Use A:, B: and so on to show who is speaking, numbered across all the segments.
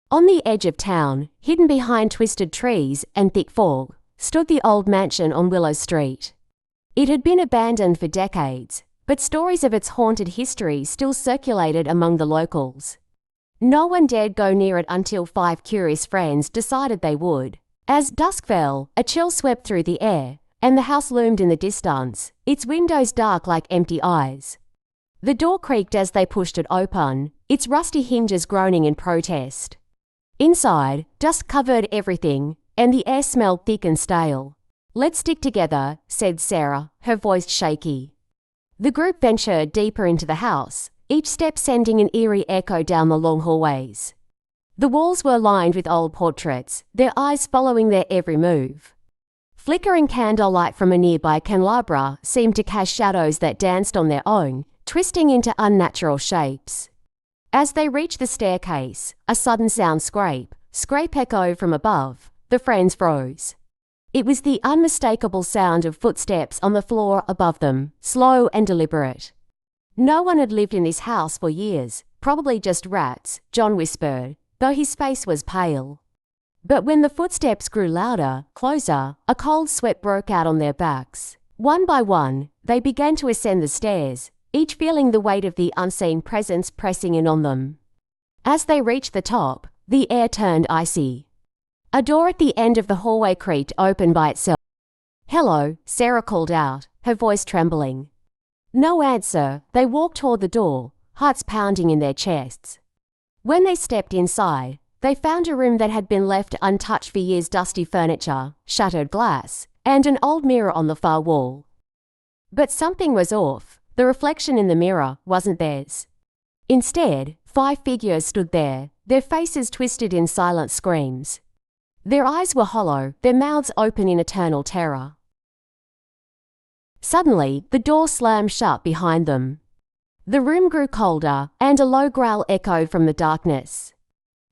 A: On the edge of town, hidden behind twisted trees and thick fog, stood the old mansion on Willow Street. It had been abandoned for decades, but stories of its haunted history still circulated among the locals. No one dared go near it until 5 curious friends decided they would. As dusk fell, a chill swept through the air, and the house loomed in the distance, its windows dark like empty eyes. The door creaked as they pushed it open, its rusty hinges groaning in protest. Inside, dust covered everything, and the air smelled thick and stale. "Let's stick together," said Sarah, her voice shaky. The group ventured deeper into the house, each step sending an eerie echo down the long hallways. The walls were lined with old portraits, their eyes following their every move. Flickering candlelight from a nearby candelabra seemed to cast shadows that danced on their own, twisting into unnatural shapes. As they reached the staircase, a sudden sound scrape echoed from above. The friends froze. It was the unmistakable sound of footsteps on the floor above them, slow and deliberate. No one had lived in this house for years, probably just rats, John whispered, though his face was pale. But when the footsteps grew louder, closer, a cold sweat broke out on their backs. One by one, they began to ascend the stairs, each feeling the weight of the unseen presence pressing in on them. As they reached the top, the air turned icy. A door at the end of the hallway creaked open by itself. "Hello," Sarah called out, her voice trembling. No answer. They walked toward the door, hearts pounding in their chests. When they stepped inside, they found a room that had been left untouched for years: dusty furniture, shattered glass, and an old mirror on the far wall. But something was off. The reflection in the mirror wasn't theirs. Instead, 5 figures stood there, their faces twisted in silent screams. Their eyes were hollow, their mouths open in eternal terror. Suddenly, the door slammed shut behind them. The room grew colder, and a low growl echoed from the darkness.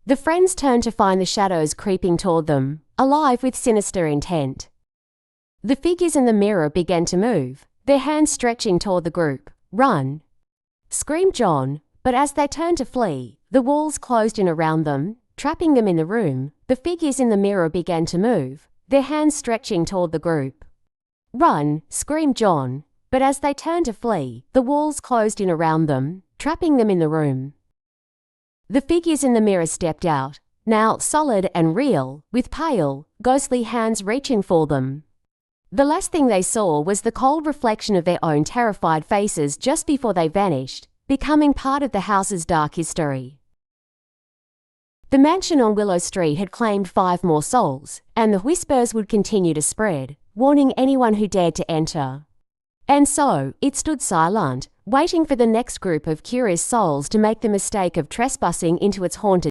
A: The friends turned to find the shadows creeping toward them, alive with sinister intent. The figures in the mirror began to move, their hands stretching toward the group. "Run!" screamed John, but as they turned to flee, the walls closed in around them, trapping them in the room. The figures in the mirror began to move, their hands stretching toward the group. "Run!" screamed John, but as they turned to flee, the walls closed in around them, trapping them in the room. The figures in the mirror stepped out, now solid and real, with pale, ghostly hands reaching for them. The last thing they saw was the cold reflection of their own terrified faces just before they vanished, becoming part of the house's dark history. The mansion on Willow Street had claimed 5 more souls, and the whispers would continue to spread, warning anyone who dared to enter. And so, it stood silent, waiting for the next group of curious souls to make the mistake of trespassing into its haunted